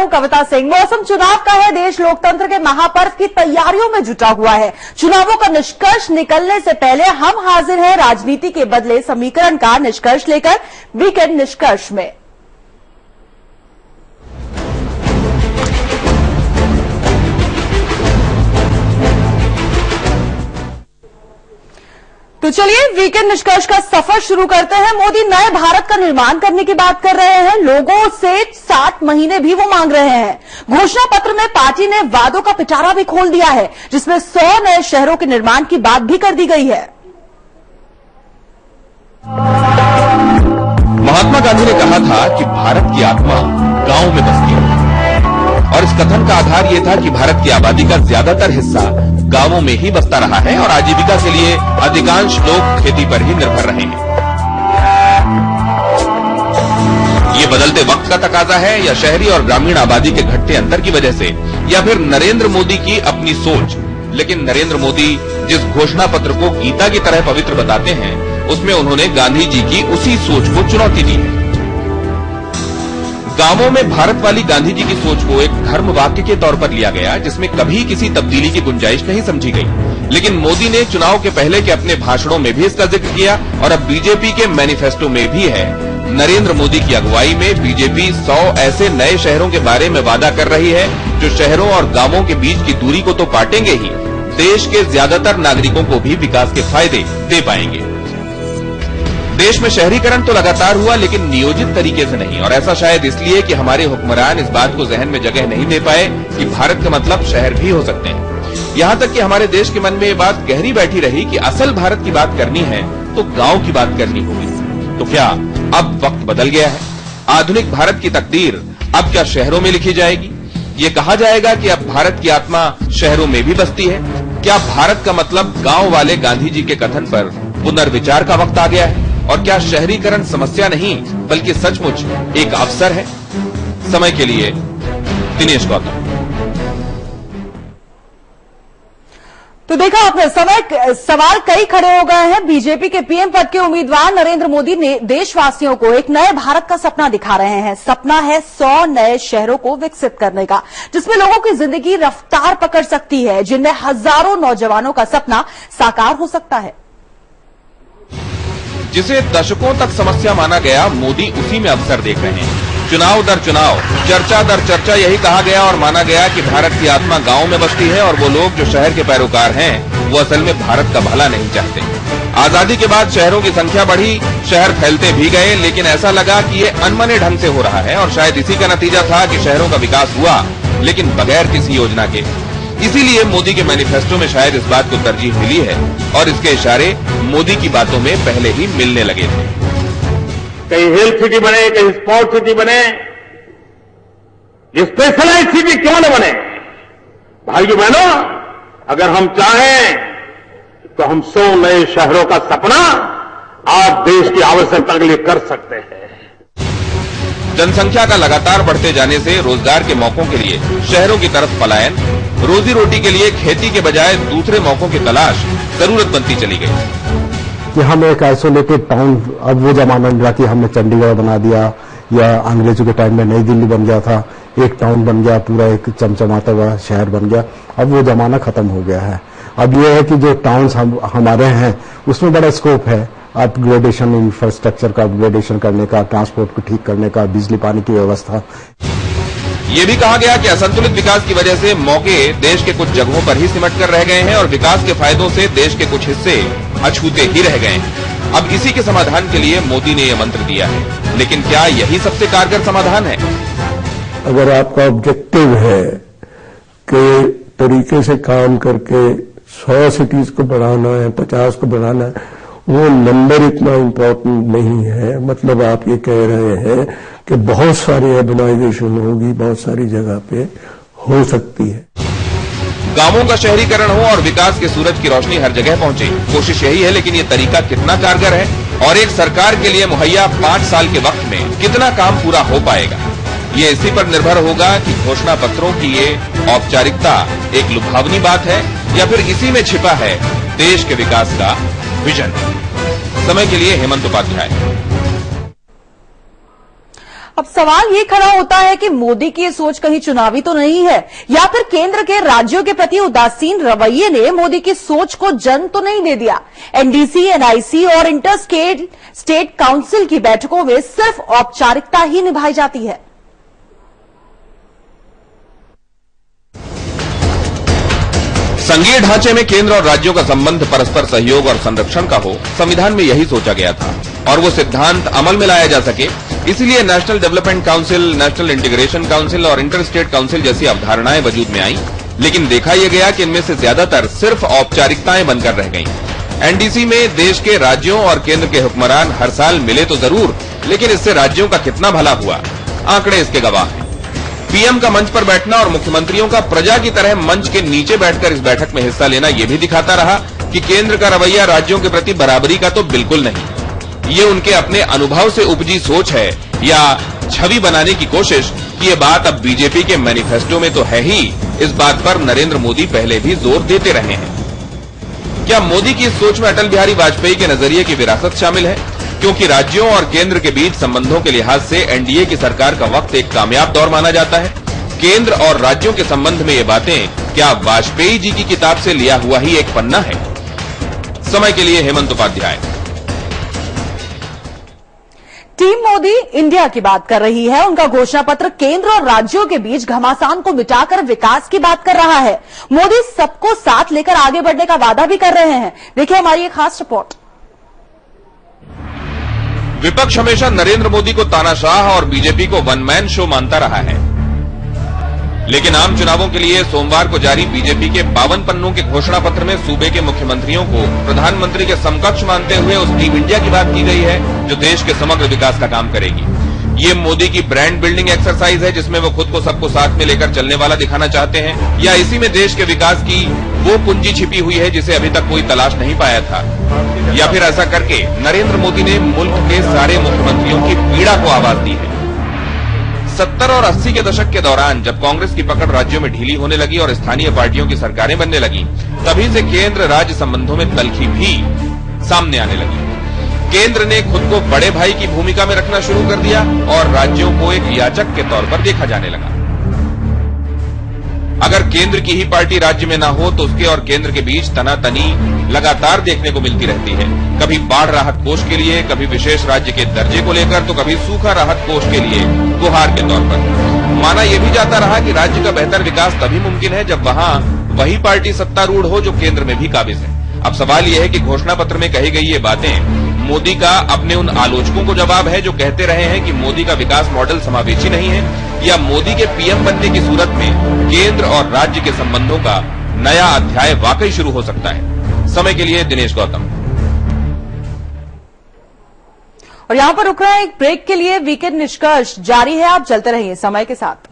कविता सिंह। मौसम चुनाव का है, देश लोकतंत्र के महापर्व की तैयारियों में जुटा हुआ है। चुनावों का निष्कर्ष निकलने से पहले हम हाजिर हैं राजनीति के बदले समीकरण का निष्कर्ष लेकर वीकेंड निष्कर्ष में। तो चलिए वीकेंड निष्कर्ष का सफर शुरू करते हैं। मोदी नए भारत का निर्माण करने की बात कर रहे हैं, लोगों से 60 महीने भी वो मांग रहे हैं। घोषणा पत्र में पार्टी ने वादों का पिटारा भी खोल दिया है, जिसमें 100 नए शहरों के निर्माण की बात भी कर दी गई है। महात्मा गांधी ने कहा था कि भारत की आत्मा गांव में बसती है, और इस कथन का आधार ये था कि भारत की आबादी का ज्यादातर हिस्सा गांवों में ही बसता रहा है और आजीविका के लिए अधिकांश लोग खेती पर ही निर्भर रहे हैं। ये बदलते वक्त का तकाजा है, या शहरी और ग्रामीण आबादी के घटते अंतर की वजह से, या फिर नरेंद्र मोदी की अपनी सोच। लेकिन नरेंद्र मोदी जिस घोषणा पत्र को गीता की तरह पवित्र बताते हैं, उसमें उन्होंने गांधी जी की उसी सोच को चुनौती दी है। गांवों में भारत वाली गांधी जी की सोच को एक धर्म वाक्य के तौर पर लिया गया, जिसमें कभी किसी तब्दीली की गुंजाइश नहीं समझी गई। लेकिन मोदी ने चुनाव के पहले के अपने भाषणों में भी इसका जिक्र किया, और अब बीजेपी के मैनिफेस्टो में भी है। नरेंद्र मोदी की अगुवाई में बीजेपी 100 ऐसे नए शहरों के बारे में वादा कर रही है, जो शहरों और गांवों के बीच की दूरी को तो काटेंगे ही, देश के ज्यादातर नागरिकों को भी विकास के फायदे दे पाएंगे। देश में शहरीकरण तो लगातार हुआ, लेकिन नियोजित तरीके से नहीं, और ऐसा शायद इसलिए कि हमारे हुक्मरान इस बात को जहन में जगह नहीं दे पाए कि भारत का मतलब शहर भी हो सकते हैं। यहाँ तक कि हमारे देश के मन में ये बात गहरी बैठी रही कि असल भारत की बात करनी है तो गांव की बात करनी होगी। तो क्या अब वक्त बदल गया है? आधुनिक भारत की तकदीर अब क्या शहरों में लिखी जाएगी? ये कहा जाएगा कि अब भारत की आत्मा शहरों में भी बसती है? क्या भारत का मतलब गांव वाले गांधी जी के कथन पर पुनर्विचार का वक्त आ गया है? और क्या शहरीकरण समस्या नहीं बल्कि सचमुच एक अवसर है? समय के लिए दिनेश गौतम। तो देखा आपने, सवाल कई खड़े हो गए हैं। बीजेपी के पीएम पद के उम्मीदवार नरेंद्र मोदी ने देशवासियों को एक नए भारत का सपना दिखा रहे हैं। सपना है 100 नए शहरों को विकसित करने का, जिसमें लोगों की जिंदगी रफ्तार पकड़ सकती है, जिनमें हजारों नौजवानों का सपना साकार हो सकता है। जिसे दशकों तक समस्या माना गया, मोदी उसी में अवसर देख रहे हैं। चुनाव दर चुनाव, चर्चा दर चर्चा यही कहा गया और माना गया कि भारत की आत्मा गांव में बसती है, और वो लोग जो शहर के पैरोकार हैं, वो असल में भारत का भला नहीं चाहते। आजादी के बाद शहरों की संख्या बढ़ी, शहर फैलते भी गए, लेकिन ऐसा लगा कि ये अनमने ढंग से हो रहा है, और शायद इसी का नतीजा था कि शहरों का विकास हुआ, लेकिन बगैर किसी योजना के। इसीलिए मोदी के मैनिफेस्टो में शायद इस बात को तरजीह मिली है, और इसके इशारे मोदी की बातों में पहले ही मिलने लगे थे। कहीं हेल्थ सिटी बने, कहीं स्पोर्ट्स सिटी बने, स्पेशलाइज्ड सिटी क्यों न बने? भाइयों बहनों, अगर हम चाहें तो हम 100 नए शहरों का सपना आज देश की आवश्यकता के लिए कर सकते हैं। जनसंख्या का लगातार बढ़ते जाने से रोजगार के मौकों के लिए शहरों की तरफ पलायन, रोजी रोटी के लिए खेती के बजाय दूसरे मौकों की तलाश जरूरत बनती चली गई। कि हम एक आइसोलेटेड टाउन, अब वो जमाना नहीं रहा कि हमने चंडीगढ़ बना दिया या अंग्रेजों के टाइम में नई दिल्ली बन गया था, एक टाउन बन गया, पूरा एक चमचमाता हुआ शहर बन गया। अब वो जमाना खत्म हो गया है। अब ये है कि जो टाउन्स हमारे हैं उसमें बड़ा स्कोप है अपग्रेडेशन, इंफ्रास्ट्रक्चर का अपग्रेडेशन करने का, ट्रांसपोर्ट को ठीक करने का, बिजली पानी की व्यवस्था। ये भी कहा गया कि असंतुलित विकास की वजह से मौके देश के कुछ जगहों पर ही सिमट कर रह गए हैं, और विकास के फायदों से देश के कुछ हिस्से अछूते ही रह गए हैं। अब इसी के समाधान के लिए मोदी ने यह मंत्र दिया है, लेकिन क्या यही सबसे कारगर समाधान है? अगर आपका ऑब्जेक्टिव है कि तरीके से काम करके 100 सिटीज को बढ़ाना है, 50 को बढ़ाना है, वो नंबर इतना इम्पोर्टेंट नहीं है। मतलब आप ये कह रहे हैं कि बहुत सारी अर्बनाइजेशन होगी, बहुत सारी जगह पे हो सकती है। गांवों का शहरीकरण हो और विकास के सूरज की रोशनी हर जगह पहुंचे, कोशिश यही है, लेकिन ये तरीका कितना कारगर है, और एक सरकार के लिए मुहैया 5 साल के वक्त में कितना काम पूरा हो पाएगा, ये इसी पर निर्भर होगा कि घोषणा पत्रों की ये औपचारिकता एक लुभावनी बात है, या फिर इसी में छिपा है देश के विकास का विजन। समय के लिए हेमंत उपाध्याय। अब सवाल ये खड़ा होता है कि मोदी की ये सोच कहीं चुनावी तो नहीं है, या फिर केंद्र के राज्यों के प्रति उदासीन रवैये ने मोदी की सोच को जन्म तो नहीं दे दिया। एनडीसी, एनआईसी और इंटर स्टेट काउंसिल की बैठकों में सिर्फ औपचारिकता ही निभाई जाती है। संघीय ढांचे में केंद्र और राज्यों का संबंध परस्पर सहयोग और संरक्षण का हो, संविधान में यही सोचा गया था और वो सिद्धांत अमल में लाया जा सके, इसीलिए national development council, national integration council और इंटर स्टेट काउंसिल जैसी अवधारणाएं वजूद में आई। लेकिन देखा यह गया कि इनमें से ज्यादातर सिर्फ औपचारिकताएं बनकर रह गईं। एनडीसी में देश के राज्यों और केंद्र के हुक्मरान हर साल मिले तो जरूर, लेकिन इससे राज्यों का कितना भला हुआ, आंकड़े इसके गवाह हैं। पीएम का मंच पर बैठना और मुख्यमंत्रियों का प्रजा की तरह मंच के नीचे बैठकर इस बैठक में हिस्सा लेना यह भी दिखाता रहा कि केंद्र का रवैया राज्यों के प्रति बराबरी का तो बिल्कुल नहीं। ये उनके अपने अनुभव से उपजी सोच है या छवि बनाने की कोशिश कि ये बात अब बीजेपी के मैनिफेस्टो में तो है ही, इस बात पर नरेंद्र मोदी पहले भी जोर देते रहे हैं। क्या मोदी की इस सोच में अटल बिहारी वाजपेयी के नजरिए की विरासत शामिल है? क्योंकि राज्यों और केंद्र के बीच संबंधों के लिहाज से एनडीए की सरकार का वक्त एक कामयाब दौर माना जाता है। केंद्र और राज्यों के संबंध में ये बातें क्या वाजपेयी जी की किताब से लिया हुआ ही एक पन्ना है? समय के लिए हेमंत उपाध्याय। टीम मोदी इंडिया की बात कर रही है। उनका घोषणा पत्र केंद्र और राज्यों के बीच घमासान को मिटाकर विकास की बात कर रहा है। मोदी सबको साथ लेकर आगे बढ़ने का वादा भी कर रहे हैं। देखिए हमारी एक खास रिपोर्ट। विपक्ष हमेशा नरेंद्र मोदी को तानाशाह और बीजेपी को वन मैन शो मानता रहा है, लेकिन आम चुनावों के लिए सोमवार को जारी बीजेपी के 52 पन्नों के घोषणा पत्र में सूबे के मुख्यमंत्रियों को प्रधानमंत्री के समकक्ष मानते हुए उस टीम इंडिया की बात की गई है जो देश के समग्र विकास का काम करेगी। ये मोदी की ब्रांड बिल्डिंग एक्सरसाइज है जिसमें वो खुद को सबको साथ में लेकर चलने वाला दिखाना चाहते हैं, या इसी में देश के विकास की वो पूंजी छिपी हुई है जिसे अभी तक कोई तलाश नहीं पाया था, या फिर ऐसा करके नरेंद्र मोदी ने मुल्क के सारे मुख्यमंत्रियों की पीड़ा को आवाज दी है। 70 और 80 के दशक के दौरान जब कांग्रेस की पकड़ राज्यों में ढीली होने लगी और स्थानीय पार्टियों की सरकारें बनने लगी, तभी से केंद्र राज्य संबंधों में तल्खी भी सामने आने लगी। केंद्र ने खुद को बड़े भाई की भूमिका में रखना शुरू कर दिया और राज्यों को एक याचक के तौर पर देखा जाने लगा। अगर केंद्र की ही पार्टी राज्य में ना हो तो उसके और केंद्र के बीच तनातनी लगातार देखने को मिलती रहती है। कभी बाढ़ राहत कोष के लिए, कभी विशेष राज्य के दर्जे को लेकर, तो कभी सूखा राहत कोष के लिए गुहार के तौर पर। माना यह भी जाता रहा कि राज्य का बेहतर विकास तभी मुमकिन है जब वहां वही पार्टी सत्तारूढ़ हो जो केंद्र में भी काबिज है। अब सवाल यह है कि घोषणा पत्र में कही गई ये बातें मोदी का अपने उन आलोचकों को जवाब है जो कहते रहे हैं कि मोदी का विकास मॉडल समावेशी नहीं है, या मोदी के पीएम बनने की सूरत में केंद्र और राज्य के संबंधों का नया अध्याय वाकई शुरू हो सकता है। समय के लिए दिनेश गौतम। और यहां पर रुक रहा है एक ब्रेक के लिए। वीकेंड निष्कर्ष जारी है, आप चलते रहिए समय के साथ।